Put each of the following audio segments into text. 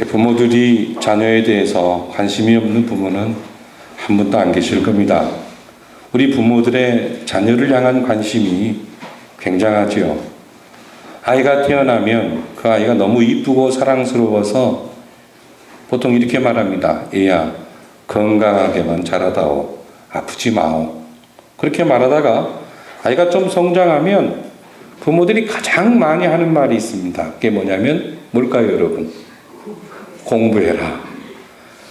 부모들이 자녀에 대해서 관심이 없는 부모는 한 분도 안 계실 겁니다. 우리 부모들의 자녀를 향한 관심이 굉장하지요. 아이가 태어나면 그 아이가 너무 이쁘고 사랑스러워서 보통 이렇게 말합니다. 얘야, 건강하게만 자라다오. 아프지 마오. 그렇게 말하다가 아이가 좀 성장하면 부모들이 가장 많이 하는 말이 있습니다. 그게 뭐냐면 뭘까요, 여러분? 공부해라.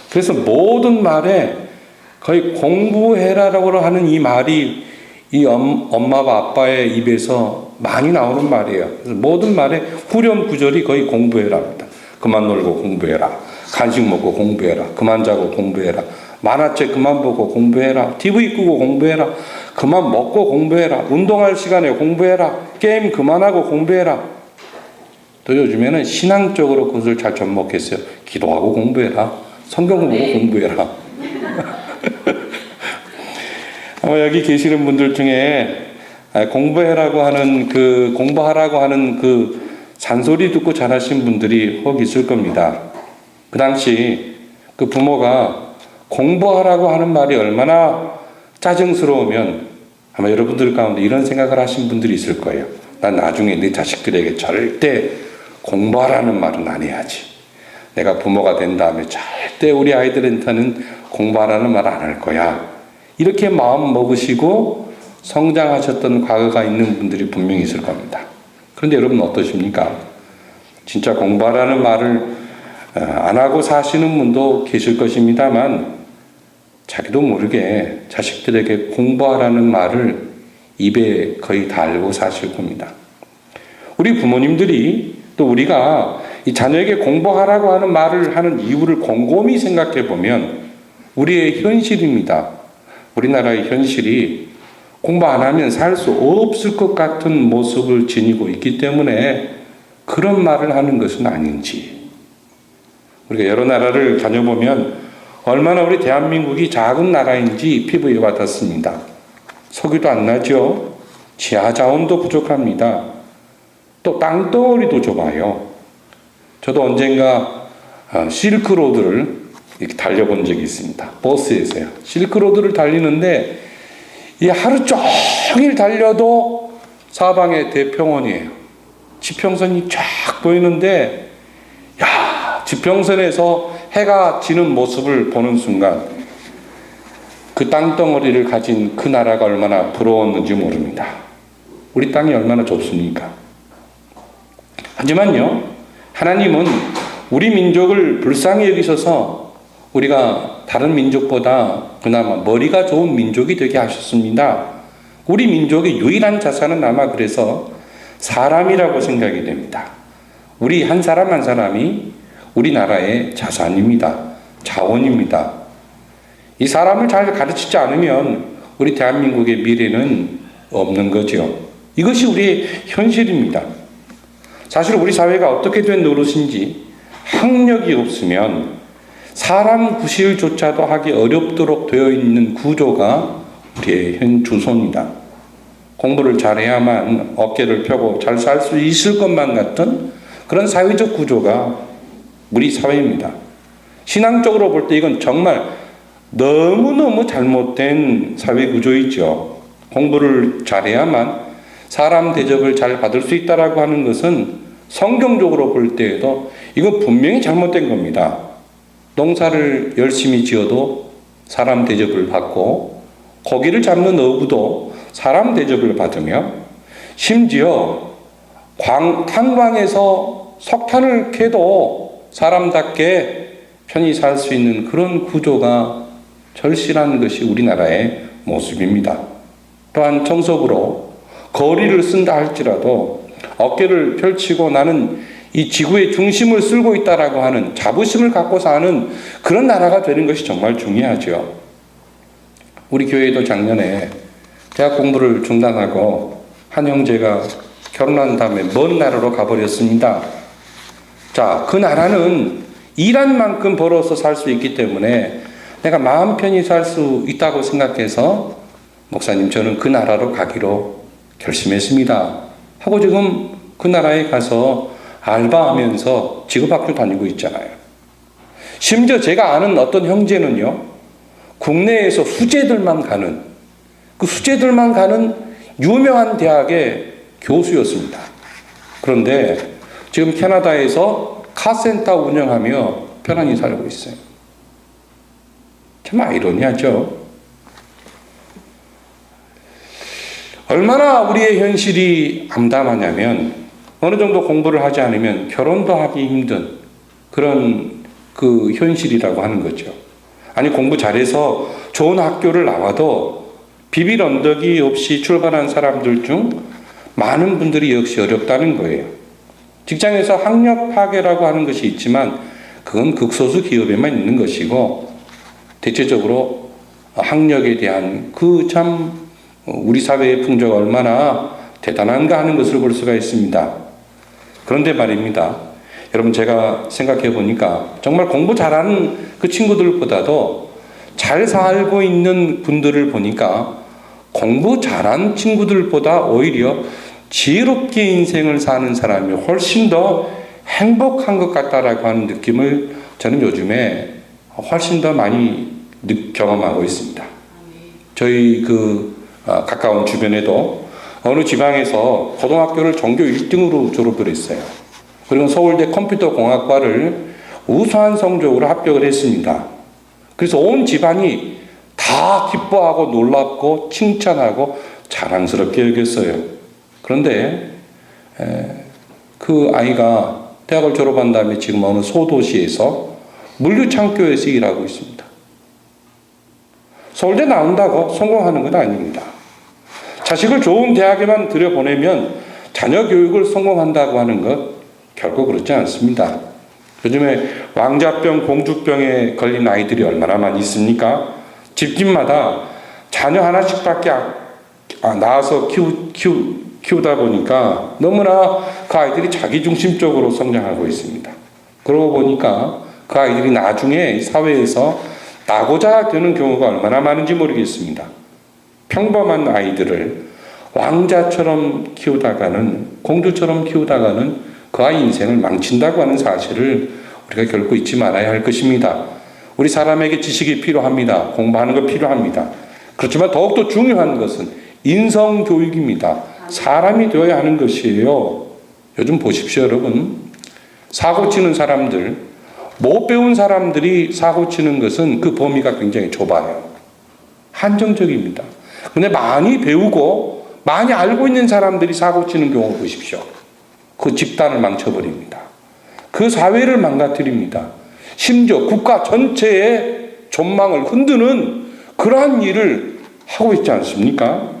그래서 모든 말에 거의 공부해라라고 하는 이 말이 이 엄마와 아빠의 입에서 많이 나오는 말이에요. 그래서 모든 말에 후렴 구절이 거의 공부해라입니다. 그만 놀고 공부해라. 간식 먹고 공부해라. 그만 자고 공부해라. 만화책 그만 보고 공부해라. TV 끄고 공부해라. 그만 먹고 공부해라. 운동할 시간에 공부해라. 게임 그만하고 공부해라. 또 요즘에는 신앙적으로 그것을 잘 접목했어요. 기도하고 공부해라. 성경 보고 공부해라. 아마 여기 계시는 분들 중에 공부하라고 하는 그 잔소리 듣고 자라신 분들이 혹 있을 겁니다. 그 당시 그 부모가 공부하라고 하는 말이 얼마나 짜증스러우면 아마 여러분들 가운데 이런 생각을 하신 분들이 있을 거예요. 난 나중에 내 자식들에게 절대 공부하라는 말은 안 해야지. 내가 부모가 된 다음에 절대 우리 아이들한테는 공부하라는 말 안 할 거야. 이렇게 마음 먹으시고 성장하셨던 과거가 있는 분들이 분명히 있을 겁니다. 그런데 여러분 어떠십니까? 진짜 공부하라는 말을 안 하고 사시는 분도 계실 것입니다만 자기도 모르게 자식들에게 공부하라는 말을 입에 거의 달고 사실 겁니다. 우리 부모님들이 또 우리가 이 자녀에게 공부하라고 하는 말을 하는 이유를 곰곰이 생각해 보면 우리의 현실입니다. 우리나라의 현실이 공부 안 하면 살 수 없을 것 같은 모습을 지니고 있기 때문에 그런 말을 하는 것은 아닌지. 우리가 여러 나라를 다녀보면 얼마나 우리 대한민국이 작은 나라인지 피부에 와닿습니다. 석유도 안 나죠. 지하 자원도 부족합니다. 또 땅덩어리도 좁아요. 저도 언젠가 실크로드를 이렇게 달려본 적이 있습니다. 버스에서요. 실크로드를 달리는데 이 하루 종일 달려도 사방에 대평원이에요. 지평선이 쫙 보이는데 지평선에서 해가 지는 모습을 보는 순간 그 땅덩어리를 가진 그 나라가 얼마나 부러웠는지 모릅니다. 우리 땅이 얼마나 좁습니까? 하지만요, 하나님은 우리 민족을 불쌍히 여기셔서 우리가 다른 민족보다 그나마 머리가 좋은 민족이 되게 하셨습니다. 우리 민족의 유일한 자산은 아마 그래서 사람이라고 생각이 됩니다. 우리 한 사람 한 사람이 우리나라의 자산입니다. 자원입니다. 이 사람을 잘 가르치지 않으면 우리 대한민국의 미래는 없는 거죠. 이것이 우리의 현실입니다. 사실 우리 사회가 어떻게 된 노릇인지 학력이 없으면 사람 구실조차도 하기 어렵도록 되어 있는 구조가 우리의 현 주소입니다. 공부를 잘해야만 어깨를 펴고 잘 살 수 있을 것만 같은 그런 사회적 구조가 우리 사회입니다. 신앙적으로 볼 때 이건 정말 너무너무 잘못된 사회 구조이죠. 공부를 잘해야만 사람 대접을 잘 받을 수 있다라고 하는 것은 성경적으로 볼 때에도 이건 분명히 잘못된 겁니다. 농사를 열심히 지어도 사람 대접을 받고 고기를 잡는 어부도 사람 대접을 받으며 심지어 탄광에서 석탄을 캐도 사람답게 편히 살 수 있는 그런 구조가 절실한 것이 우리나라의 모습입니다. 또한 정석으로 거리를 쓴다 할지라도 어깨를 펼치고 나는 이 지구의 중심을 쓸고 있다라고 하는 자부심을 갖고 사는 그런 나라가 되는 것이 정말 중요하죠. 우리 교회도 작년에 대학 공부를 중단하고 한 형제가 결혼한 다음에 먼 나라로 가버렸습니다. 자, 그 나라는 일한 만큼 벌어서 살 수 있기 때문에 내가 마음 편히 살 수 있다고 생각해서 목사님 저는 그 나라로 가기로 결심했습니다 하고 지금 그 나라에 가서 알바하면서 직업학교 다니고 있잖아요. 심지어 제가 아는 어떤 형제는요, 국내에서 수재들만 가는, 그 수재들만 가는 유명한 대학의 교수였습니다. 그런데 지금 캐나다에서 카센터 운영하며 편안히 살고 있어요. 참 아이러니하죠. 얼마나 우리의 현실이 암담하냐면 어느 정도 공부를 하지 않으면 결혼도 하기 힘든 그런 그 현실이라고 하는 거죠. 아니, 공부 잘해서 좋은 학교를 나와도 비빌 언덕이 없이 출발한 사람들 중 많은 분들이 역시 어렵다는 거예요. 직장에서 학력 파괴라고 하는 것이 있지만 그건 극소수 기업에만 있는 것이고, 대체적으로 학력에 대한 그 참 우리 사회의 풍조가 얼마나 대단한가 하는 것을 볼 수가 있습니다. 그런데 말입니다. 여러분, 제가 생각해 보니까 정말 공부 잘하는 그 친구들보다도 잘 살고 있는 분들을 보니까 공부 잘한 친구들보다 오히려 지혜롭게 인생을 사는 사람이 훨씬 더 행복한 것 같다라고 하는 느낌을 저는 요즘에 훨씬 더 많이 경험하고 있습니다. 저희 가까운 주변에도 어느 지방에서 고등학교를 전교 1등으로 졸업을 했어요. 그리고 서울대 컴퓨터공학과를 우수한 성적으로 합격을 했습니다. 그래서 온 집안이 다 기뻐하고 놀랍고 칭찬하고 자랑스럽게 여겼어요. 그런데 그 아이가 대학을 졸업한 다음에 지금 어느 소도시에서 물류창고에서 일하고 있습니다. 서울대 나온다고 성공하는 건 아닙니다. 자식을 좋은 대학에만 들여보내면 자녀 교육을 성공한다고 하는 것 결코 그렇지 않습니다. 요즘에 왕자병, 공주병에 걸린 아이들이 얼마나 많이 있습니까? 집집마다 자녀 하나씩밖에 낳아서 키우다 보니까 너무나 그 아이들이 자기중심적으로 성장하고 있습니다. 그러고 보니까 그 아이들이 나중에 사회에서 나고자 되는 경우가 얼마나 많은지 모르겠습니다. 평범한 아이들을 왕자처럼 키우다가는, 공주처럼 키우다가는 그 아이 인생을 망친다고 하는 사실을 우리가 결코 잊지 말아야 할 것입니다. 우리 사람에게 지식이 필요합니다. 공부하는 거 필요합니다. 그렇지만 더욱더 중요한 것은 인성교육입니다. 사람이 되어야 하는 것이에요. 요즘 보십시오, 여러분. 사고치는 사람들, 못 배운 사람들이 사고치는 것은 그 범위가 굉장히 좁아요. 한정적입니다. 근데 많이 배우고 많이 알고 있는 사람들이 사고치는 경우 보십시오. 그 집단을 망쳐버립니다. 그 사회를 망가뜨립니다. 심지어 국가 전체의 전망을 흔드는 그러한 일을 하고 있지 않습니까?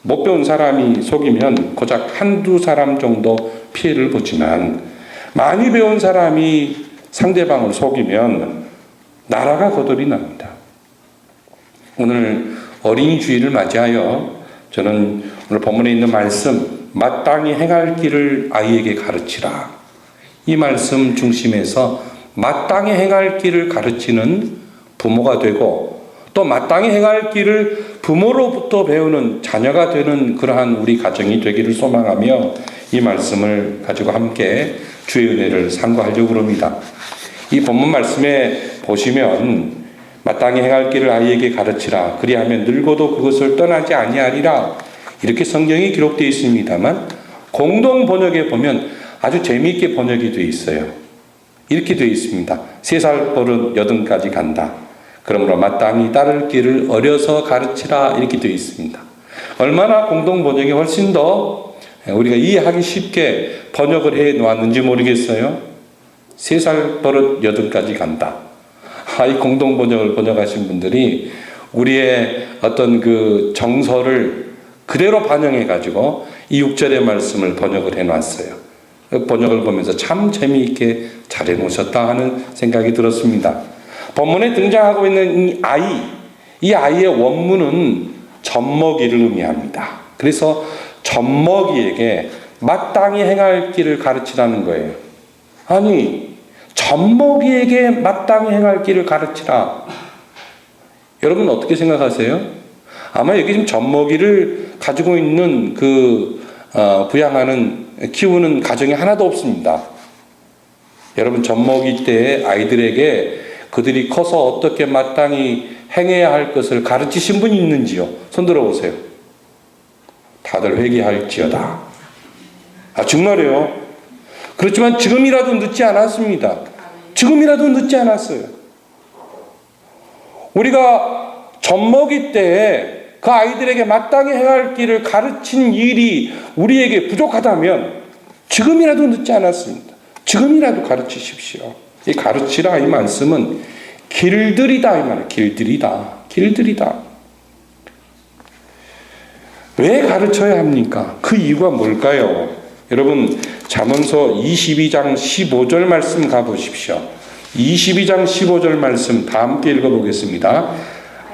못 배운 사람이 속이면 고작 한두 사람 정도 피해를 보지만 많이 배운 사람이 상대방을 속이면 나라가 거덜이 납니다. 오늘 어린이 주일을 맞이하여 저는 오늘 본문에 있는 말씀, 마땅히 행할 길을 아이에게 가르치라. 이 말씀 중심에서 마땅히 행할 길을 가르치는 부모가 되고, 또 마땅히 행할 길을 부모로부터 배우는 자녀가 되는 그러한 우리 가정이 되기를 소망하며 이 말씀을 가지고 함께 주의 은혜를 상고하려고 합니다. 이 본문 말씀에 보시면 마땅히 행할 길을 아이에게 가르치라. 그리하면 늙어도 그것을 떠나지 아니하리라. 이렇게 성경이 기록되어 있습니다만 공동 번역에 보면 아주 재미있게 번역이 되어 있어요. 이렇게 되어 있습니다. 3살 버릇 8까지 간다. 그러므로 마땅히 따를 길을 어려서 가르치라. 이렇게 되어 있습니다. 얼마나 공동 번역이 훨씬 더 우리가 이해하기 쉽게 번역을 해 놓았는지 모르겠어요. 3살 버릇 8까지 간다. 이 공동 번역을 번역하신 분들이 우리의 어떤 그 정서를 그대로 반영해 가지고 이 6절의 말씀을 번역을 해 놨어요. 그 번역을 보면서 참 재미있게 잘 해 놓으셨다 하는 생각이 들었습니다. 본문에 등장하고 있는 이 아이의 원문은 젖먹이를 의미합니다. 그래서 젖먹이에게 마땅히 행할 길을 가르치라는 거예요. 아니, 젖먹이에게 마땅히 행할 길을 가르치라. 여러분 어떻게 생각하세요? 아마 여기 지금 젖먹이를 가지고 있는 부양하는, 키우는 가정이 하나도 없습니다. 여러분 젖먹이 때 아이들에게 그들이 커서 어떻게 마땅히 행해야 할 것을 가르치신 분이 있는지요? 손 들어보세요. 다들 회개할지어다. 정말이에요. 그렇지만 지금이라도 늦지 않았습니다. 지금이라도 늦지 않았어요. 우리가 젖먹이 때에 그 아이들에게 마땅히 해야 할 길을 가르친 일이 우리에게 부족하다면 지금이라도 늦지 않았습니다. 지금이라도 가르치십시오. 이 가르치라 이 말씀은 길들이다 이 말이에요. 길들이다. 왜 가르쳐야 합니까? 그 이유가 뭘까요? 여러분 잠언서 22장 15절 말씀 가보십시오. 22장 15절 말씀 다 함께 읽어보겠습니다.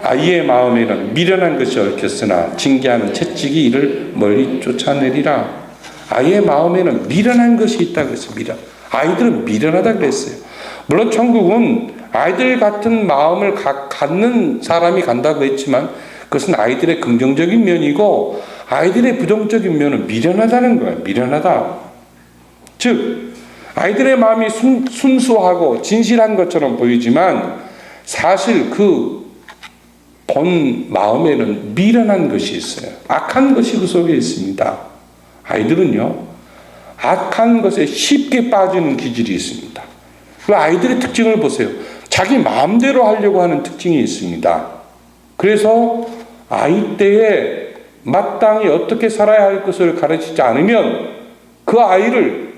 아이의 마음에는 미련한 것이 얽혔으나 징계하는 채찍이 이를 멀리 쫓아내리라. 아이의 마음에는 미련한 것이 있다고 했어요. 아이들은 미련하다 그랬어요. 물론 천국은 아이들 같은 마음을 갖는 사람이 간다고 했지만 그것은 아이들의 긍정적인 면이고 아이들의 부정적인 면은 미련하다는 거예요. 미련하다. 즉 아이들의 마음이 순수하고 진실한 것처럼 보이지만 사실 그 본 마음에는 미련한 것이 있어요. 악한 것이 그 속에 있습니다. 아이들은요, 악한 것에 쉽게 빠지는 기질이 있습니다. 그 아이들의 특징을 보세요. 자기 마음대로 하려고 하는 특징이 있습니다. 그래서 아이 때에 마땅히 어떻게 살아야 할 것을 가르치지 않으면 그 아이를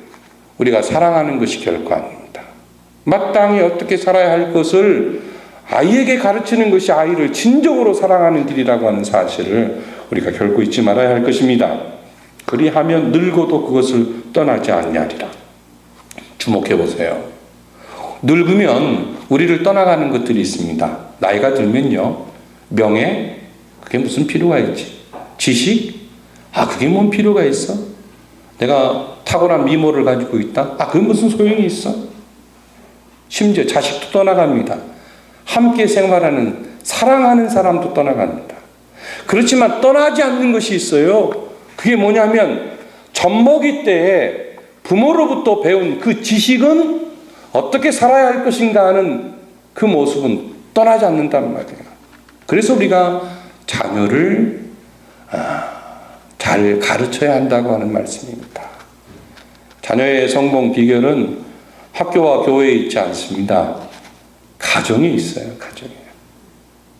우리가 사랑하는 것이 결코 아닙니다. 마땅히 어떻게 살아야 할 것을 아이에게 가르치는 것이 아이를 진정으로 사랑하는 길이라고 하는 사실을 우리가 결코 잊지 말아야 할 것입니다. 그리하면 늙어도 그것을 떠나지 않냐리라. 주목해 보세요. 늙으면 우리를 떠나가는 것들이 있습니다. 나이가 들면요, 명예, 그게 무슨 필요가 있지? 지식, 그게 뭔 필요가 있어? 내가 탁월한 미모를 가지고 있다? 그게 무슨 소용이 있어? 심지어 자식도 떠나갑니다. 함께 생활하는 사랑하는 사람도 떠나갑니다. 그렇지만 떠나지 않는 것이 있어요. 그게 뭐냐면 젖먹이 때에 부모로부터 배운 그 지식은 어떻게 살아야 할 것인가 하는 그 모습은 떠나지 않는단 말이에요. 그래서 우리가 자녀를 잘 가르쳐야 한다고 하는 말씀입니다. 자녀의 성공 비결은 학교와 교회에 있지 않습니다. 가정에 있어요.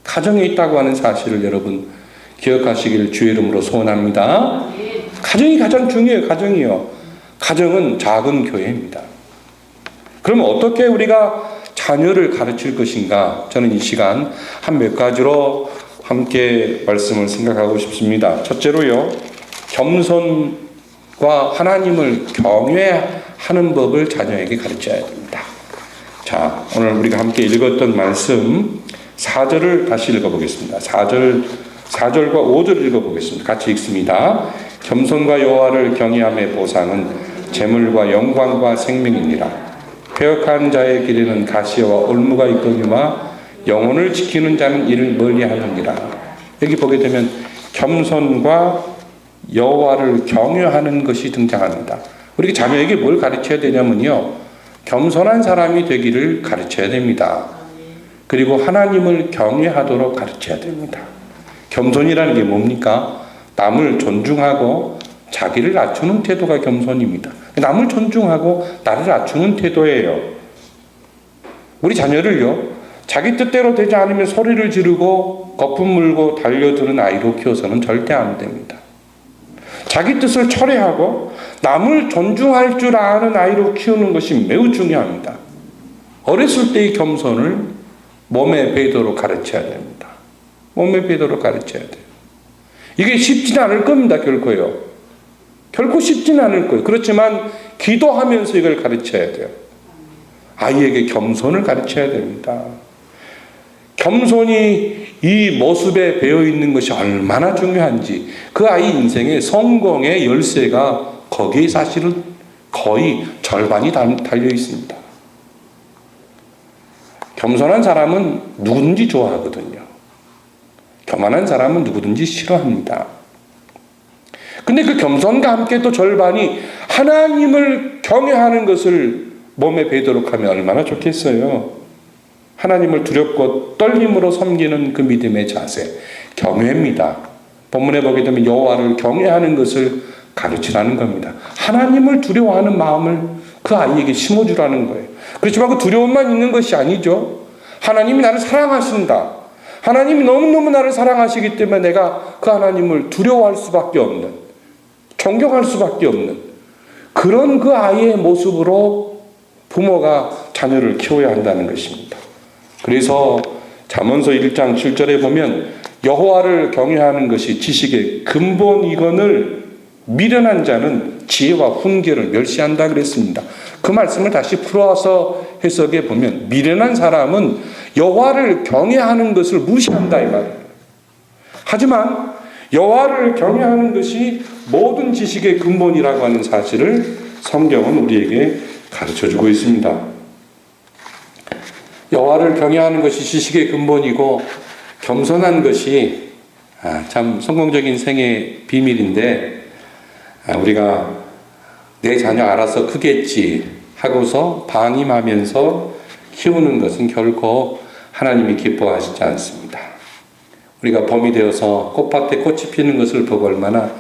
가정에 있다고 하는 사실을 여러분 기억하시기를 주의 이름으로 소원합니다. 가정이 가장 중요해요. 가정은 작은 교회입니다. 그러면 어떻게 우리가 자녀를 가르칠 것인가? 저는 이 시간 한 몇 가지로 함께 말씀을 생각하고 싶습니다. 첫째로요, 겸손과 하나님을 경외하는 법을 자녀에게 가르쳐야 됩니다. 자, 오늘 우리가 함께 읽었던 말씀 4절을 다시 읽어보겠습니다. 4절과 5절을 읽어보겠습니다. 같이 읽습니다. 겸손과 여호와를 경외함의 보상은 재물과 영광과 생명이니라. 패역한 자의 길에는 가시와 올무가 있거니와 영혼을 지키는 자는 이를 멀리하느니라. 여기 보게 되면 겸손과 여호와를 경외하는 것이 등장합니다. 우리 자녀에게 뭘 가르쳐야 되냐면요, 겸손한 사람이 되기를 가르쳐야 됩니다. 그리고 하나님을 경외하도록 가르쳐야 됩니다. 겸손이라는 게 뭡니까? 남을 존중하고 자기를 낮추는 태도가 겸손입니다. 남을 존중하고 나를 낮추는 태도예요. 우리 자녀를요, 자기 뜻대로 되지 않으면 소리를 지르고 거품 물고 달려드는 아이로 키워서는 절대 안 됩니다. 자기 뜻을 철회하고 남을 존중할 줄 아는 아이로 키우는 것이 매우 중요합니다. 어렸을 때의 겸손을 몸에 배도록 가르쳐야 됩니다. 몸에 배도록 가르쳐야 돼요. 이게 쉽지는 않을 겁니다. 결코 쉽지는 않을 거예요. 그렇지만 기도하면서 이걸 가르쳐야 돼요. 아이에게 겸손을 가르쳐야 됩니다. 겸손이 이 모습에 배어 있는 것이 얼마나 중요한지, 그 아이 인생의 성공의 열쇠가 거기에 사실은 거의 절반이 달려 있습니다. 겸손한 사람은 누구든지 좋아하거든요. 교만한 사람은 누구든지 싫어합니다. 근데 그 겸손과 함께 또 절반이 하나님을 경외하는 것을 몸에 배도록 하면 얼마나 좋겠어요. 하나님을 두렵고 떨림으로 섬기는 그 믿음의 자세, 경외입니다. 본문에 보게 되면 여호와를 경외하는 것을 가르치라는 겁니다. 하나님을 두려워하는 마음을 그 아이에게 심어주라는 거예요. 그렇지만 그 두려움만 있는 것이 아니죠. 하나님이 나를 사랑하신다. 하나님이 너무너무 나를 사랑하시기 때문에 내가 그 하나님을 두려워할 수밖에 없는, 존경할 수밖에 없는 그런 그 아이의 모습으로 부모가 자녀를 키워야 한다는 것입니다. 그래서 잠언서 1장 7절에 보면 여호와를 경외하는 것이 지식의 근본이거늘 미련한 자는 지혜와 훈계를 멸시한다 그랬습니다. 그 말씀을 다시 풀어서 해석해 보면 미련한 사람은 여호와를 경외하는 것을 무시한다 이 말이에요. 하지만 여호와를 경외하는 것이 모든 지식의 근본이라고 하는 사실을 성경은 우리에게 가르쳐주고 있습니다. 여호와를 경외하는 것이 지식의 근본이고 겸손한 것이 참 성공적인 생의 비밀인데, 우리가 내 자녀 알아서 크겠지 하고서 방임하면서 키우는 것은 결코 하나님이 기뻐하시지 않습니다. 우리가 봄이 되어서 꽃밭에 꽃이 피는 것을 보고 얼마나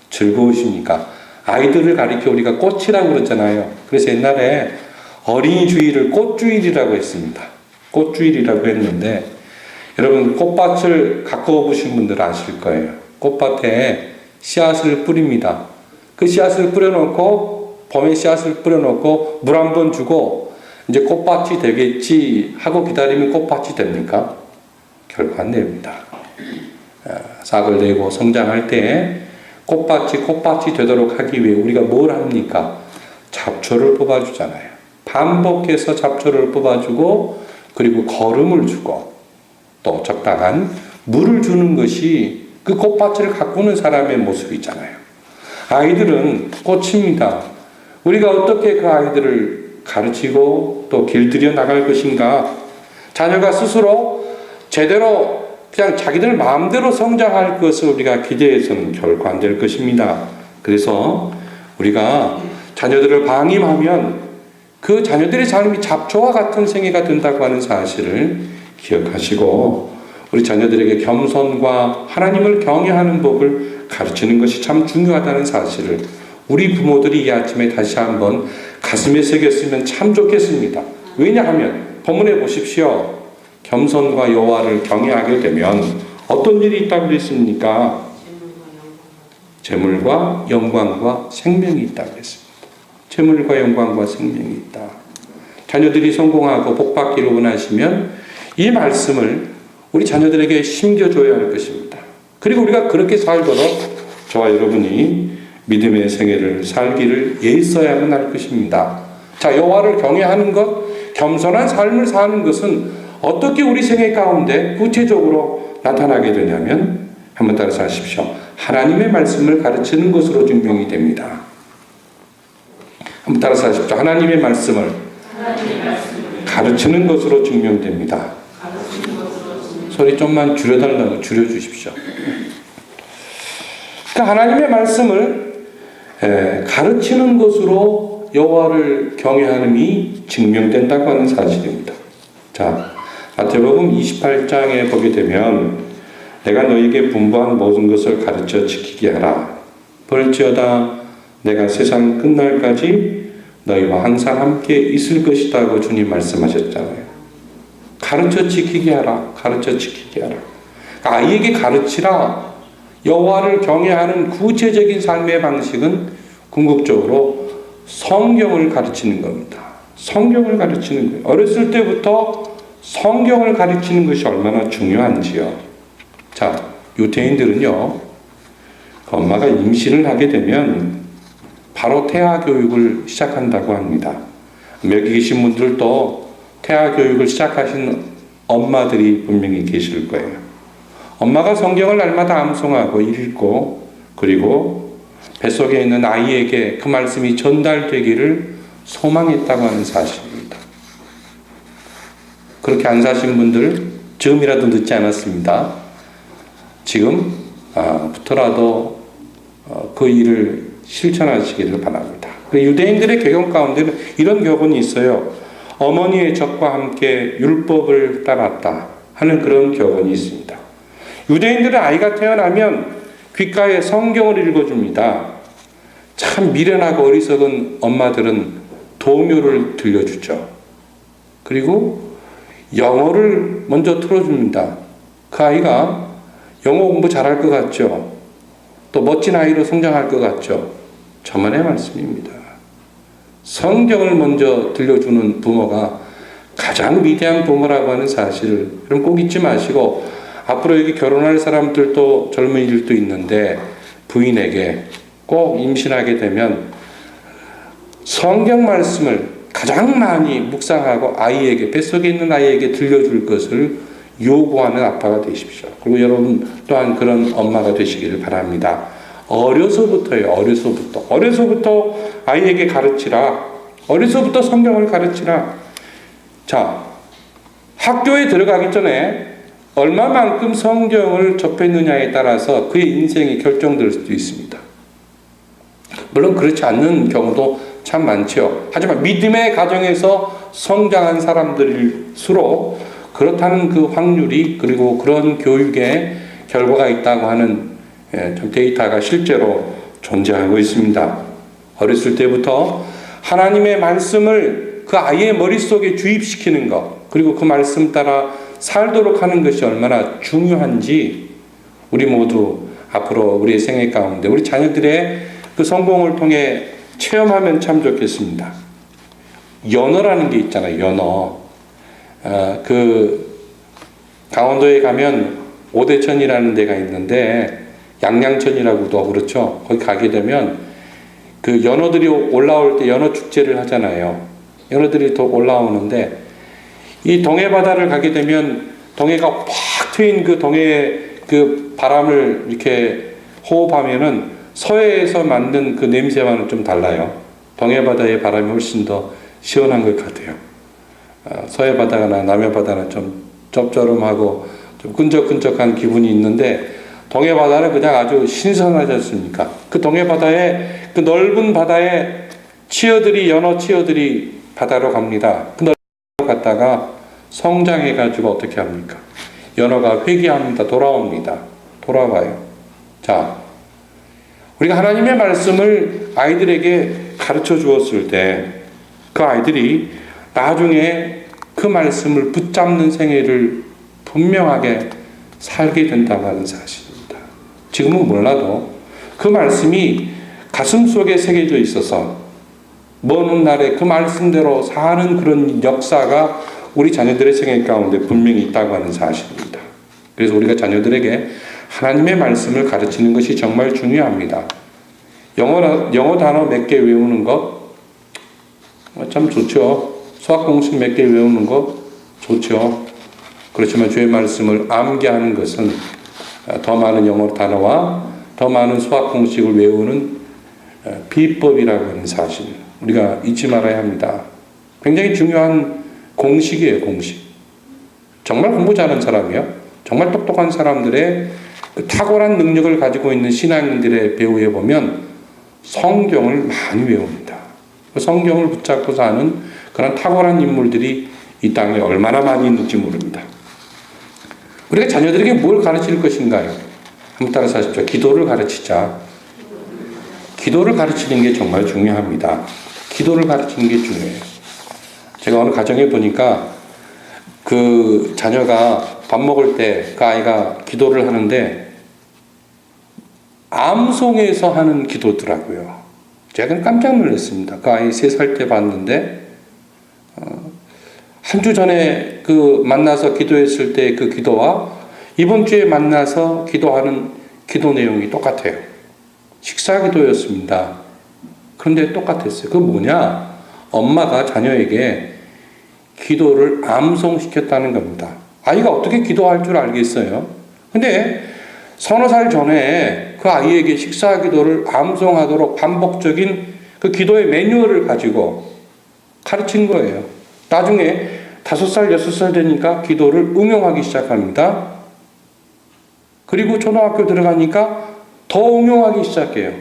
즐거우십니까? 아이들을 가리켜 우리가 꽃이라고 그러잖아요. 그래서 옛날에 어린이 주일을 꽃주일이라고 했습니다. 꽃주일이라고 했는데, 여러분 꽃밭을 가꾸어 보신 분들 아실 거예요. 꽃밭에 씨앗을 뿌립니다. 그 씨앗을 뿌려놓고 봄에 씨앗을 뿌려놓고 물 한 번 주고 이제 꽃밭이 되겠지 하고 기다리면 꽃밭이 됩니까? 결코 안 됩니다. 싹을 내고 성장할 때 꽃밭이 되도록 하기 위해 우리가 뭘 합니까? 잡초를 뽑아주잖아요. 반복해서 잡초를 뽑아주고 그리고 거름을 주고 또 적당한 물을 주는 것이 그 꽃밭을 가꾸는 사람의 모습이잖아요. 아이들은 꽃입니다. 우리가 어떻게 그 아이들을 가르치고 또 길들여 나갈 것인가? 자녀가 스스로 제대로 그냥 자기들 마음대로 성장할 것을 우리가 기대해서는 결코 안 될 것입니다. 그래서 우리가 자녀들을 방임하면 그 자녀들의 삶이 잡초와 같은 생애가 된다고 하는 사실을 기억하시고 우리 자녀들에게 겸손과 하나님을 경외하는 법을 가르치는 것이 참 중요하다는 사실을 우리 부모들이 이 아침에 다시 한번 가슴에 새겼으면 참 좋겠습니다. 왜냐하면 본문에 보십시오. 겸손과 여호와를 경외하게 되면 어떤 일이 있다고 그랬습니까? 재물과 영광과 생명이 있다고 했습니다. 재물과 영광과 생명이 있다. 자녀들이 성공하고 복받기를 원하시면 이 말씀을 우리 자녀들에게 심겨줘야 할 것입니다. 그리고 우리가 그렇게 살도록 저와 여러분이 믿음의 생애를 살기를 애써야만 할 것입니다. 자, 여호와를 경외하는 것, 겸손한 삶을 사는 것은 어떻게 우리 생애 가운데 구체적으로 나타나게 되냐면 한번 따라서 하십시오. 하나님의 말씀을 가르치는 것으로 증명이 됩니다. 한번 따라서 하십시오. 하나님의 말씀을 가르치는 것으로 증명됩니다. 소리 좀만 줄여달라고 줄여주십시오. 그러니까 하나님의 말씀을 가르치는 것으로 여호와를 경외함이 증명된다고 하는 사실입니다. 자, 마태복음 28장에 보게 되면 내가 너에게 분부한 모든 것을 가르쳐 지키게 하라. 볼지어다 내가 세상 끝날까지 너희와 항상 함께 있을 것이다고 주님 말씀하셨잖아요. 가르쳐 지키게 하라. 가르쳐 지키게 하라. 그러니까 아이에게 가르치라. 여호와를 경외하는 구체적인 삶의 방식은 궁극적으로 성경을 가르치는 겁니다. 성경을 가르치는 거예요. 어렸을 때부터 성경을 가르치는 것이 얼마나 중요한지요. 자, 유태인들은요, 엄마가 임신을 하게 되면 바로 태아 교육을 시작한다고 합니다. 여기 계신 분들도 태아 교육을 시작하신 엄마들이 분명히 계실 거예요. 엄마가 성경을 날마다 암송하고 읽고 그리고 뱃속에 있는 아이에게 그 말씀이 전달되기를 소망했다고 하는 사실입니다. 그렇게 안 사신 분들 지금이라도 늦지 않았습니다. 지금부터라도 그 일을 실천하시기를 바랍니다. 유대인들의 격언 가운데는 이런 격언이 있어요. 어머니의 젖과 함께 율법을 따랐다 하는 그런 격언이 있습니다. 유대인들은 아이가 태어나면 귓가에 성경을 읽어줍니다. 참 미련하고 어리석은 엄마들은 동요를 들려주죠. 그리고 영어를 먼저 틀어줍니다. 그 아이가 영어 공부 잘할 것 같죠? 또 멋진 아이로 성장할 것 같죠? 저만의 말씀입니다. 성경을 먼저 들려주는 부모가 가장 위대한 부모라고 하는 사실을 여러분 꼭 잊지 마시고, 앞으로 여기 결혼할 사람들도 젊은이들도 있는데 부인에게 꼭 임신하게 되면 성경 말씀을 가장 많이 묵상하고 아이에게, 뱃속에 있는 아이에게 들려줄 것을 요구하는 아빠가 되십시오. 그리고 여러분 또한 그런 엄마가 되시기를 바랍니다. 어려서부터요. 어려서부터 아이에게 가르치라. 어려서부터 성경을 가르치라. 자, 학교에 들어가기 전에 얼마만큼 성경을 접했느냐에 따라서 그의 인생이 결정될 수도 있습니다. 물론 그렇지 않는 경우도 참 많죠. 하지만 믿음의 가정에서 성장한 사람들일수록 그렇다는 그 확률이, 그리고 그런 교육의 결과가 있다고 하는 좀 데이터가 실제로 존재하고 있습니다. 어렸을 때부터 하나님의 말씀을 그 아이의 머릿속에 주입시키는 것, 그리고 그 말씀 따라 살도록 하는 것이 얼마나 중요한지 우리 모두 앞으로 우리의 생애 가운데 우리 자녀들의 그 성공을 통해 체험하면 참 좋겠습니다. 연어라는 게 있잖아요. 연어. 그 강원도에 가면 오대천이라는 데가 있는데, 양양천이라고도 그렇죠. 거기 가게 되면 그 연어들이 올라올 때 연어 축제를 하잖아요. 연어들이 더 올라오는데, 이 동해바다를 가게 되면 동해가 팍 트인 그 동해의 그 바람을 이렇게 호흡하면은 서해에서 맡는 그 냄새와는 좀 달라요. 동해바다의 바람이 훨씬 더 시원한 것 같아요. 서해바다나 남해바다는 좀 짭조름하고 좀 끈적끈적한 기분이 있는데, 동해바다는 그냥 아주 신선하지 않습니까? 그 동해바다에, 그 넓은 바다에 연어 치어들이 바다로 갑니다. 그 넓은 바다로 갔다가 성장해가지고 어떻게 합니까? 연어가 회귀합니다. 돌아와요. 자, 우리가 하나님의 말씀을 아이들에게 가르쳐 주었을 때 그 아이들이 나중에 그 말씀을 붙잡는 생애를 분명하게 살게 된다고 하는 사실입니다. 지금은 몰라도 그 말씀이 가슴 속에 새겨져 있어서 먼 훗날에 그 말씀대로 사는 그런 역사가 우리 자녀들의 생애 가운데 분명히 있다고 하는 사실입니다. 그래서 우리가 자녀들에게 하나님의 말씀을 가르치는 것이 정말 중요합니다. 영어 단어 몇 개 외우는 것 참 좋죠. 수학 공식 몇 개 외우는 것 좋죠. 그렇지만 주의 말씀을 암기하는 것은 더 많은 영어 단어와 더 많은 수학 공식을 외우는 비법이라고 하는 사실, 우리가 잊지 말아야 합니다. 굉장히 중요한 공식이에요. 공식. 정말 공부 잘하는 사람이요, 정말 똑똑한 사람들의 그 탁월한 능력을 가지고 있는 신앙인들의 배우에 보면 성경을 많이 외웁니다. 그 성경을 붙잡고 사는 그런 탁월한 인물들이 이 땅에 얼마나 많이 있는지 모릅니다. 우리가 자녀들에게 뭘 가르칠 것인가요? 한번 따라서 하십시오. 기도를 가르치자. 기도를 가르치는 게 정말 중요합니다. 기도를 가르치는 게 중요해요. 제가 어느 가정에 보니까 그 자녀가 밥 먹을 때 그 아이가 기도를 하는데 암송에서 하는 기도더라고요. 제가 깜짝 놀랐습니다. 그 아이 3살 때 봤는데 한 주 전에 그 만나서 기도했을 때 그 기도와 이번 주에 만나서 기도하는 기도 내용이 똑같아요. 식사 기도였습니다. 그런데 똑같았어요. 그건 뭐냐? 엄마가 자녀에게 기도를 암송시켰다는 겁니다. 아이가 어떻게 기도할 줄 알겠어요? 근데 서너 살 전에 그 아이에게 식사 기도를 암송하도록 반복적인 그 기도의 매뉴얼을 가지고 가르친 거예요. 나중에 5살, 6살 되니까 기도를 응용하기 시작합니다. 그리고 초등학교 들어가니까 더 응용하기 시작해요.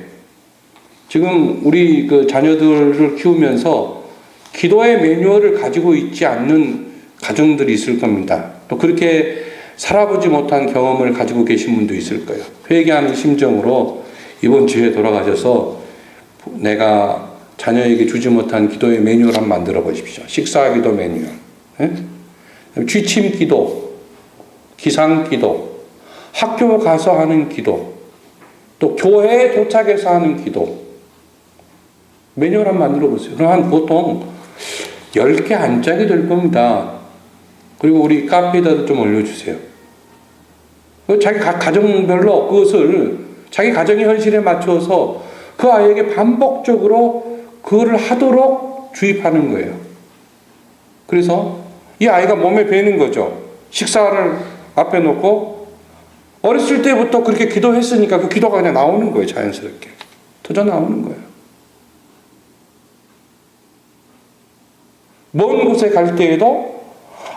지금 우리 그 자녀들을 키우면서 기도의 매뉴얼을 가지고 있지 않는 가정들이 있을 겁니다. 또 그렇게 살아보지 못한 경험을 가지고 계신 분도 있을 거예요. 회개하는 심정으로 이번 주에 돌아가셔서 내가 자녀에게 주지 못한 기도의 매뉴얼 한번 만들어 보십시오. 식사 기도 매뉴얼. 예? 취침 기도, 기상 기도, 학교 가서 하는 기도, 또 교회에 도착해서 하는 기도. 매뉴얼 한번 만들어 보세요. 그럼 한 보통 10개 안 짜게 될 겁니다. 그리고 우리 카페에다도 좀 올려주세요. 자기 가정별로 그것을 자기 가정의 현실에 맞춰서 그 아이에게 반복적으로 그거를 하도록 주입하는 거예요. 그래서 이 아이가 몸에 배는 거죠. 식사를 앞에 놓고 어렸을 때부터 그렇게 기도했으니까 그 기도가 그냥 나오는 거예요. 자연스럽게. 터져 나오는 거예요. 먼 곳에 갈 때에도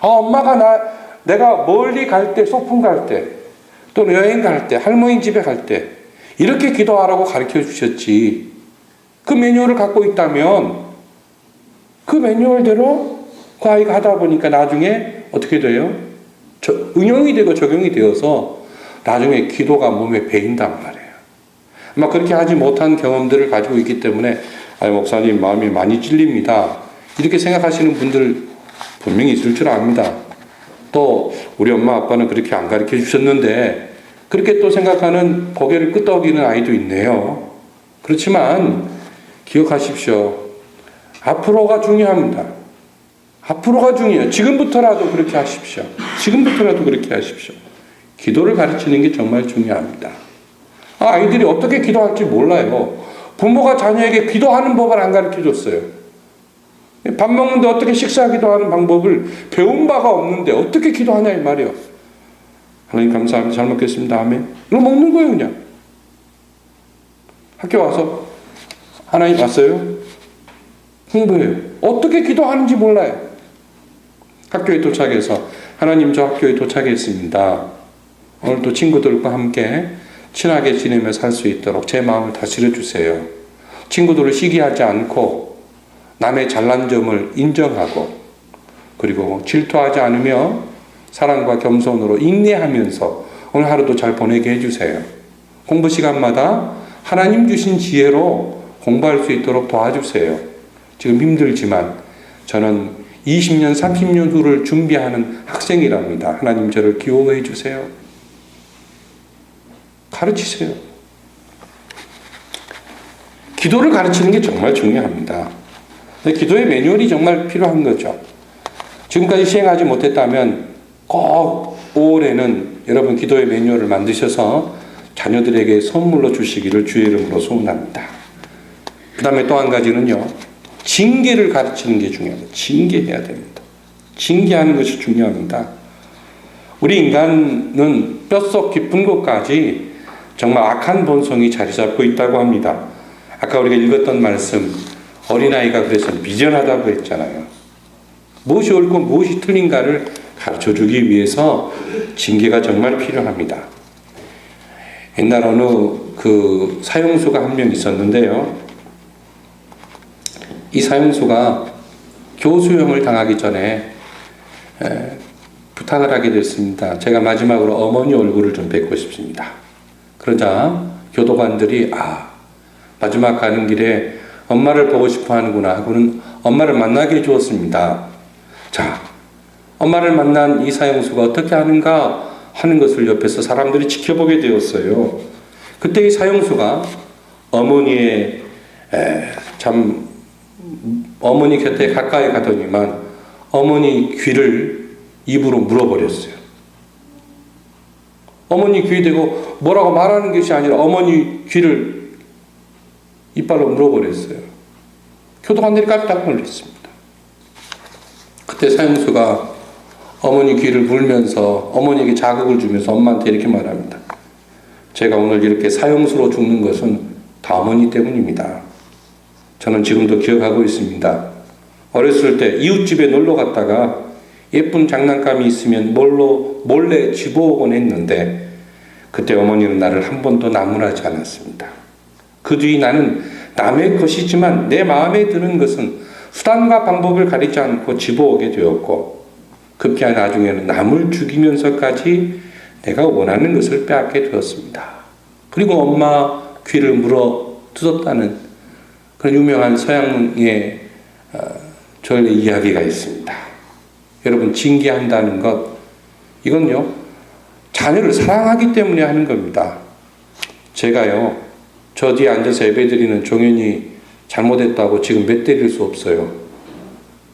엄마가 내가 멀리 갈 때, 소풍 갈 때, 또는 여행 갈 때, 할머니 집에 갈 때 이렇게 기도하라고 가르쳐 주셨지. 그 매뉴얼을 갖고 있다면 그 매뉴얼대로 그 아이가 하다 보니까 나중에 어떻게 돼요? 응용이 되고 적용이 되어서 나중에 기도가 몸에 배인단 말이에요. 아마 그렇게 하지 못한 경험들을 가지고 있기 때문에 목사님 마음이 많이 찔립니다. 이렇게 생각하시는 분들 분명히 있을 줄 압니다. 또 우리 엄마 아빠는 그렇게 안 가르쳐 주셨는데 그렇게 또 생각하는 고개를 끄덕이는 아이도 있네요. 그렇지만 기억하십시오. 앞으로가 중요합니다. 앞으로가 중요해요. 지금부터라도 그렇게 하십시오. 지금부터라도 그렇게 하십시오. 기도를 가르치는 게 정말 중요합니다. 아이들이 어떻게 기도할지 몰라요. 부모가 자녀에게 기도하는 법을 안 가르쳐 줬어요. 밥 먹는데 어떻게 식사하기도 하는 방법을 배운 바가 없는데 어떻게 기도하냐 이 말이에요. 하나님 감사합니다. 잘 먹겠습니다. 아멘. 이거 먹는 거예요 그냥. 학교 와서 하나님 왔어요? 흥분해요. 어떻게 기도하는지 몰라요. 학교에 도착해서 하나님 저 학교에 도착했습니다. 오늘 또 친구들과 함께 친하게 지내며 살 수 있도록 제 마음을 다스려 주세요. 친구들을 시기하지 않고 남의 잘난 점을 인정하고 그리고 질투하지 않으며 사랑과 겸손으로 인내하면서 오늘 하루도 잘 보내게 해주세요. 공부 시간마다 하나님 주신 지혜로 공부할 수 있도록 도와주세요. 지금 힘들지만 저는 20년, 30년 후를 준비하는 학생이랍니다. 하나님 저를 기호해 주세요. 가르치세요. 기도를 가르치는 게 정말 중요합니다. 기도의 매뉴얼이 정말 필요한 거죠. 지금까지 시행하지 못했다면 꼭 5월에는 여러분 기도의 매뉴얼을 만드셔서 자녀들에게 선물로 주시기를 주의 이름으로 소원합니다. 그 다음에 또 한 가지는요. 징계를 가르치는 게 중요합니다. 징계해야 됩니다. 징계하는 것이 중요합니다. 우리 인간은 뼛속 깊은 곳까지 정말 악한 본성이 자리 잡고 있다고 합니다. 아까 우리가 읽었던 말씀 어린아이가 그래서 미련하다고 했잖아요. 무엇이 옳고 무엇이 틀린가를 가르쳐주기 위해서 징계가 정말 필요합니다. 옛날 어느 그 사형수가 한 명 있었는데요. 이 사형수가 교수형을 당하기 전에 부탁을 하게 됐습니다. 제가 마지막으로 어머니 얼굴을 좀 뵙고 싶습니다. 그러자 교도관들이 마지막 가는 길에 엄마를 보고 싶어 하는구나 하고는 엄마를 만나게 해주었습니다. 자, 엄마를 만난 이 사형수가 어떻게 하는가 하는 것을 옆에서 사람들이 지켜보게 되었어요. 그때 이 사형수가 어머니의 어머니 곁에 가까이 가더니만 어머니 귀를 입으로 물어버렸어요. 어머니 귀에 대고 뭐라고 말하는 것이 아니라 어머니 귀를 이빨로 물어버렸어요. 교도관들이 깜짝 놀랐습니다. 그때 사형수가 어머니 귀를 물면서 어머니에게 자극을 주면서 엄마한테 이렇게 말합니다. 제가 오늘 이렇게 사형수로 죽는 것은 다 어머니 때문입니다. 저는 지금도 기억하고 있습니다. 어렸을 때 이웃집에 놀러 갔다가 예쁜 장난감이 있으면 몰래 집어오곤 했는데 그때 어머니는 나를 한 번도 나무라지 않았습니다. 그 뒤 나는 남의 것이지만 내 마음에 드는 것은 수단과 방법을 가리지 않고 집어오게 되었고, 급기야 나중에는 남을 죽이면서까지 내가 원하는 것을 빼앗게 되었습니다. 그리고 엄마 귀를 물어 뜯었다는 그런 유명한 서양의 절의 이야기가 있습니다. 여러분, 징계한다는 것, 이건요, 자녀를 사랑하기 때문에 하는 겁니다. 제가요, 저 뒤에 앉아서 예배드리는 종현이 잘못했다고 지금 몇 때릴 수 없어요.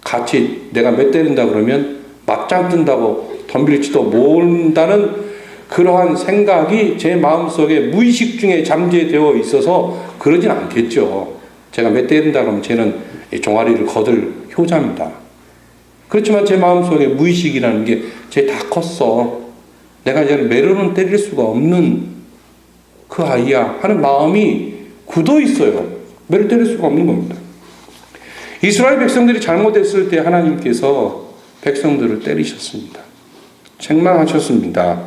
같이 내가 몇 때린다 그러면 맞짱 뜬다고 덤빌지도 모른다는 그러한 생각이 제 마음속에 무의식 중에 잠재되어 있어서 그러진 않겠죠. 제가 몇 때린다 그러면 쟤는 종아리를 거들 효자입니다. 그렇지만 제 마음속에 무의식이라는 게 쟤 다 컸어. 내가 이제는 매로는 때릴 수가 없는 그 아이야 하는 마음이 굳어 있어요. 매를 때릴 수가 없는 겁니다. 이스라엘 백성들이 잘못했을 때 하나님께서 백성들을 때리셨습니다. 책망하셨습니다.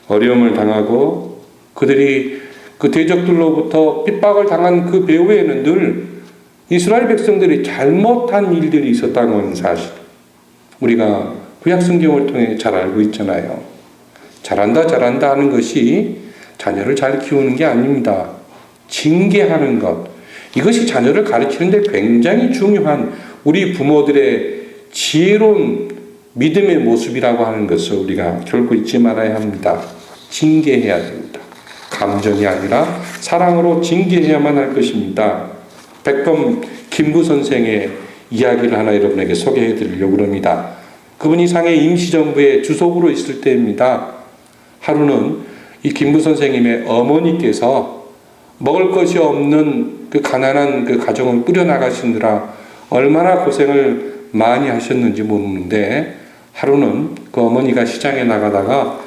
어려움을 당하고 그들이 그 대적들로부터 핍박을 당한 그 배후에는 늘 이스라엘 백성들이 잘못한 일들이 있었다는 사실, 우리가 구약 성경을 통해 잘 알고 있잖아요. 잘한다 하는 것이 자녀를 잘 키우는 게 아닙니다. 징계하는 것, 이것이 자녀를 가르치는 데 굉장히 중요한 우리 부모들의 지혜로운 믿음의 모습이라고 하는 것을 우리가 결코 잊지 말아야 합니다. 징계해야 됩니다. 감정이 아니라 사랑으로 징계해야만 할 것입니다. 백범 김구 선생의 이야기를 하나 여러분에게 소개해 드리려고 합니다. 그분이 상해 임시정부의 주석으로 있을 때입니다. 하루는 이 김구 선생님의 어머니께서 먹을 것이 없는 그 가난한 그 가정을 꾸려나가시느라 얼마나 고생을 많이 하셨는지 모르는데, 하루는 그 어머니가 시장에 나가다가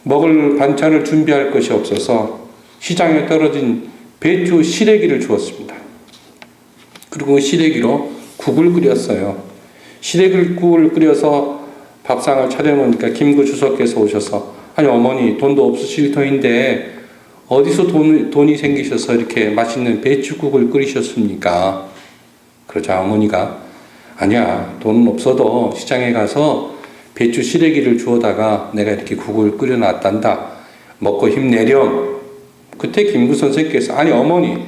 먹을 반찬을 준비할 것이 없어서 시장에 떨어진 배추 시래기를 주었습니다. 그리고 그 시래기로 국을 끓였어요. 시래기국을 끓여서 밥상을 차려놓으니까 김구 주석께서 오셔서, 아니 어머니 돈도 없으실 터인데 어디서 돈이 생기셔서 이렇게 맛있는 배추국을 끓이셨습니까? 그러자 어머니가, 아니야, 돈은 없어도 시장에 가서 배추 시래기를 주워다가 내가 이렇게 국을 끓여놨단다. 먹고 힘내렴. 그때 김구 선생께서, 아니 어머니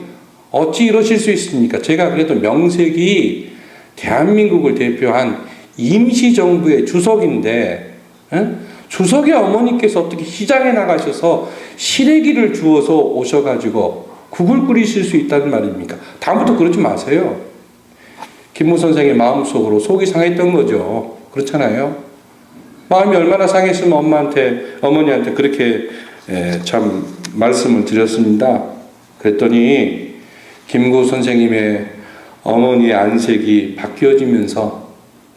어찌 이러실 수 있습니까? 제가 그래도 명색이 대한민국을 대표한 임시정부의 주석인데, 주석의 어머니께서 어떻게 시장에 나가셔서 시래기를 주워서 오셔가지고 국을 끓이실 수 있다는 말입니까? 다음부터 그러지 마세요. 김구 선생의 마음속으로 속이 상했던 거죠. 그렇잖아요. 마음이 얼마나 상했으면 어머니한테 그렇게 참 말씀을 드렸습니다. 그랬더니 김구 선생님의 어머니의 안색이 바뀌어지면서,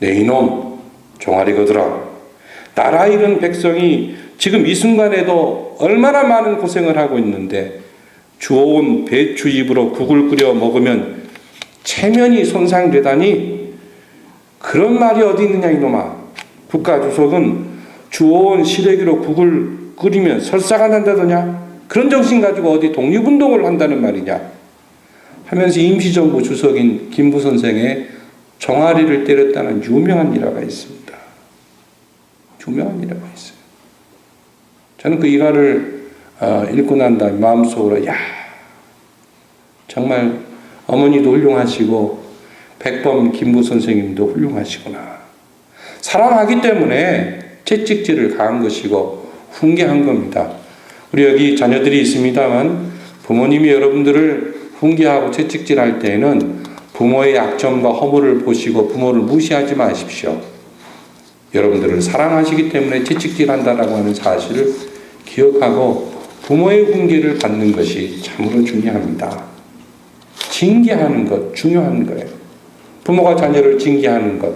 네 이놈 종아리 거들어, 나라 잃은 백성이 지금 이 순간에도 얼마나 많은 고생을 하고 있는데 주워온 배추 잎으로 국을 끓여 먹으면 체면이 손상되다니, 그런 말이 어디 있느냐 이놈아. 국가주석은 주워온 시래기로 국을 끓이면 설사가 난다더냐, 그런 정신 가지고 어디 독립운동을 한다는 말이냐 하면서 임시정부 주석인 김구 선생의 종아리를 때렸다는 유명한 일화가 있습니다. 유명한 일화가 있어요. 저는 그 일화를 읽고 난 다음에 마음속으로, 야, 정말 어머니도 훌륭하시고 백범 김구 선생님도 훌륭하시구나. 사랑하기 때문에 채찍질을 가한 것이고 훈계한 겁니다. 우리 여기 자녀들이 있습니다만 부모님이 여러분들을 훈계하고 채찍질할 때에는 부모의 약점과 허물을 보시고 부모를 무시하지 마십시오. 여러분들을 사랑하시기 때문에 채찍질한다라고 하는 사실을 기억하고 부모의 훈계를 받는 것이 참으로 중요합니다. 징계하는 것 중요한 거예요. 부모가 자녀를 징계하는 것,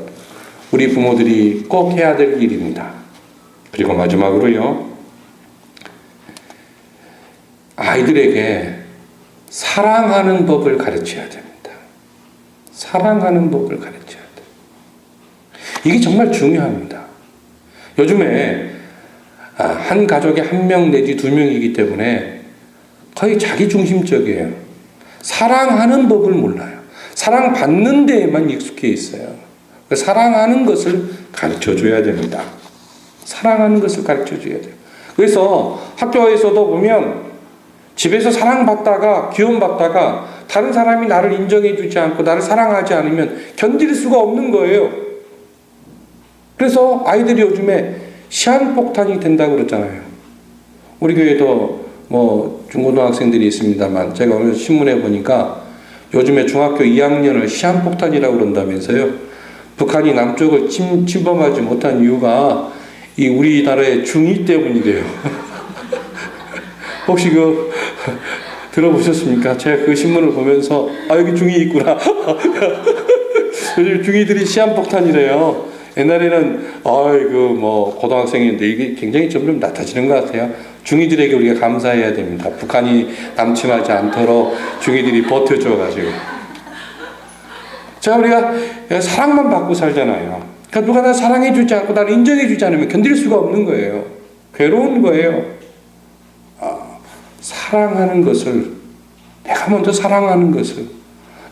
우리 부모들이 꼭 해야 될 일입니다. 그리고 마지막으로요, 아이들에게 사랑하는 법을 가르쳐야 됩니다. 사랑하는 법을 가르쳐야 돼요. 이게 정말 중요합니다. 요즘에 한 가족에 한 명 내지 두 명이기 때문에 거의 자기중심적이에요. 사랑하는 법을 몰라요. 사랑받는 데에만 익숙해 있어요. 사랑하는 것을 가르쳐 줘야 됩니다. 사랑하는 것을 가르쳐 줘야 돼요. 그래서 학교에서도 보면 집에서 사랑받다가 귀여움받다가 다른 사람이 나를 인정해 주지 않고 나를 사랑하지 않으면 견딜 수가 없는 거예요. 그래서 아이들이 요즘에 시한폭탄이 된다고 그러잖아요. 우리 교회도 뭐 중고등학생들이 있습니다만 제가 오늘 신문에 보니까 요즘에 중학교 2학년을 시한폭탄이라고 그런다면서요. 북한이 남쪽을 침범하지 못한 이유가 이 우리나라의 중2 때문이래요. 혹시 들어보셨습니까? 제가 그 신문을 보면서 여기 중2 있구나. 요즘 중2들이 시한폭탄이래요. 옛날에는 고등학생인데 이게 굉장히 점점 낮아지는 것 같아요. 중2들에게 우리가 감사해야 됩니다. 북한이 남침하지 않도록 중2들이 버텨줘가지고. 자, 우리가 사랑만 받고 살잖아요. 그러니까 누가 나 사랑해 주지 않고 나를 인정해 주지 않으면 견딜 수가 없는 거예요. 괴로운 거예요. 사랑하는 것을, 내가 먼저 사랑하는 것을,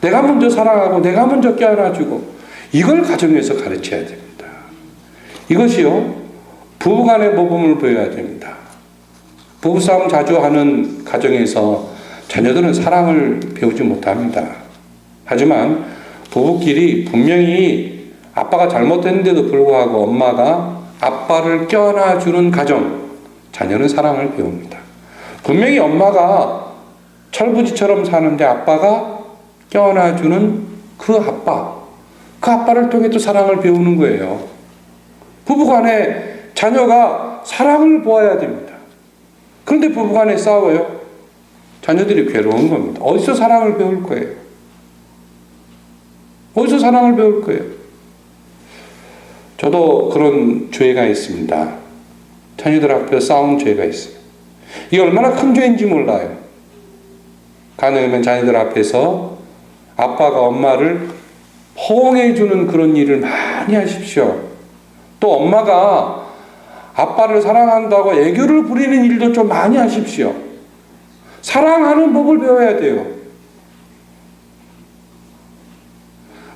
내가 먼저 사랑하고 내가 먼저 껴안아주고, 이걸 가정에서 가르쳐야 됩니다. 이것이요, 부부간의 모범을 보여야 됩니다. 부부싸움 자주 하는 가정에서 자녀들은 사랑을 배우지 못합니다. 하지만 부부끼리 분명히 아빠가 잘못했는데도 불구하고 엄마가 아빠를 껴안아주는 가정, 자녀는 사랑을 배웁니다. 분명히 엄마가 철부지처럼 사는데 아빠가 껴안아주는 그 아빠를 통해 또 사랑을 배우는 거예요. 부부간에 자녀가 사랑을 보아야 됩니다. 그런데 부부간에 싸워요. 자녀들이 괴로운 겁니다. 어디서 사랑을 배울 거예요? 어디서 사랑을 배울 거예요? 저도 그런 죄가 있습니다. 자녀들 앞에 싸운 죄가 있어요. 이게 얼마나 큰 죄인지 몰라요. 가능하면 자녀들 앞에서 아빠가 엄마를 포옹해주는 그런 일을 많이 하십시오. 또 엄마가 아빠를 사랑한다고 애교를 부리는 일도 좀 많이 하십시오. 사랑하는 법을 배워야 돼요.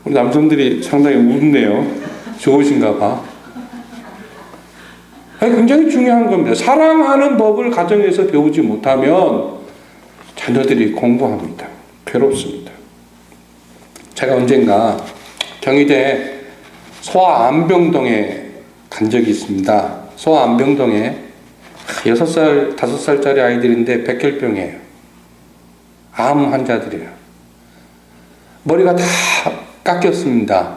우리 남성들이 상당히 웃네요. 좋으신가 봐. 굉장히 중요한 겁니다. 사랑하는 법을 가정에서 배우지 못하면 자녀들이 공부합니다. 괴롭습니다. 제가 언젠가 경희대 소아암병동에 간 적이 있습니다. 소아암병동에 6살, 5살짜리 아이들인데 백혈병이에요. 암 환자들이에요. 머리가 다 깎였습니다.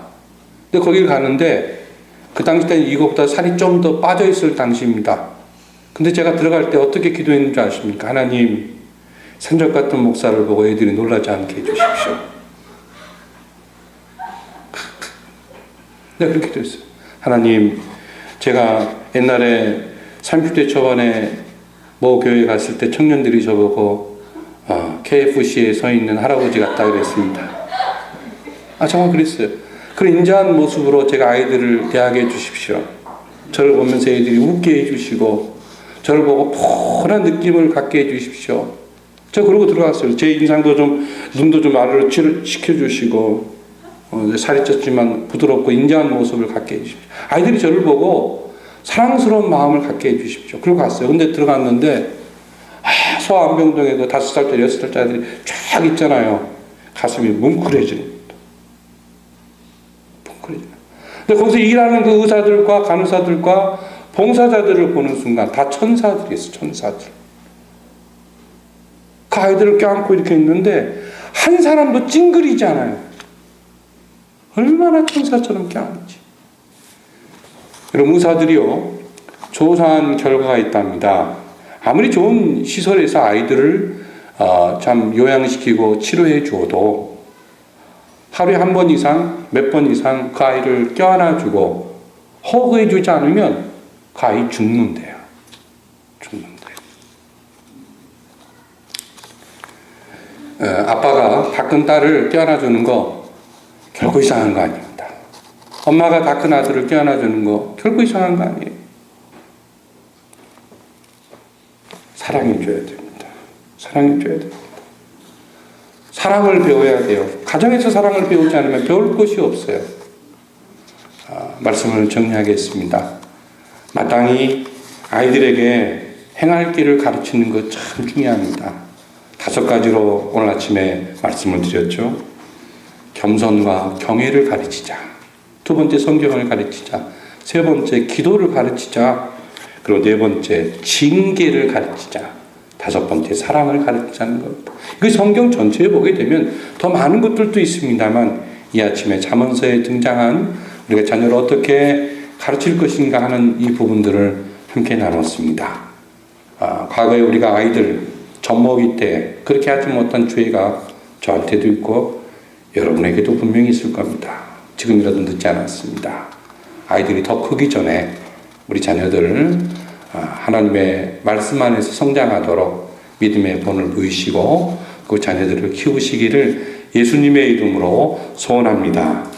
근데 거기를 가는데 그 당시 때는 이것보다 살이 좀 더 빠져 있을 당시입니다. 근데 제가 들어갈 때 어떻게 기도했는지 아십니까? 하나님, 산적 같은 목사를 보고 애들이 놀라지 않게 해주십시오. 내가 그렇게 기도했어요. 하나님, 제가 옛날에 30대 초반에 모 교회 갔을 때 청년들이 저보고 KFC에 서 있는 할아버지 같다 그랬습니다. 정말 그랬어요. 그런 인자한 모습으로 제가 아이들을 대하게 해주십시오. 저를 보면서 애들이 웃게 해주시고 저를 보고 푸른 느낌을 갖게 해주십시오. 저 그러고 들어갔어요. 제 인상도 좀, 눈도 좀 아래로 시켜주시고 살이 쪘지만 부드럽고 인자한 모습을 갖게 해주십시오. 아이들이 저를 보고 사랑스러운 마음을 갖게 해주십시오. 그러고 갔어요. 근데 들어갔는데 소아암병동에 그 5살짜리 6살짜리 아이들이 쫙 있잖아요. 가슴이 뭉클해지는. 근데 거기서 일하는 그 의사들과 간호사들과 봉사자들을 보는 순간 다 천사들이 있어, 천사들. 그 아이들을 껴안고 이렇게 있는데 한 사람도 찡그리지 않아요. 얼마나 천사처럼 껴안지. 여러분, 의사들이요, 조사한 결과가 있답니다. 아무리 좋은 시설에서 아이들을 참 요양시키고 치료해 주어도 하루에 한 번 이상, 몇 번 이상 그 아이를 껴안아주고 허그해주지 않으면 그 아이 죽는데요. 아빠가 다 큰 딸을 껴안아주는 거 결코 이상한 거 아닙니다. 엄마가 다 큰 아들을 껴안아주는 거 결코 이상한 거 아니에요. 사랑해줘야 됩니다. 사랑해줘야 됩니다. 사랑을 배워야 돼요. 가정에서 사랑을 배우지 않으면 배울 것이 없어요. 말씀을 정리하겠습니다. 마땅히 아이들에게 행할 길을 가르치는 것 참 중요합니다. 5가지로 오늘 아침에 말씀을 드렸죠. 겸손과 경외를 가르치자. 2번째 성경을 가르치자. 3번째 기도를 가르치자. 그리고 4번째 징계를 가르치자. 5번째 사랑을 가르치자는 겁니다. 그 성경 전체에 보게 되면 더 많은 것들도 있습니다만 이 아침에 잠언서에 등장한 우리가 자녀를 어떻게 가르칠 것인가 하는 이 부분들을 함께 나눴습니다. 과거에 우리가 아이들 젖먹이 때 그렇게 하지 못한 죄가 저한테도 있고 여러분에게도 분명히 있을 겁니다. 지금이라도 늦지 않았습니다. 아이들이 더 크기 전에 우리 자녀들을 하나님의 말씀 안에서 성장하도록 믿음의 본을 보이시고 그 자녀들을 키우시기를 예수님의 이름으로 소원합니다.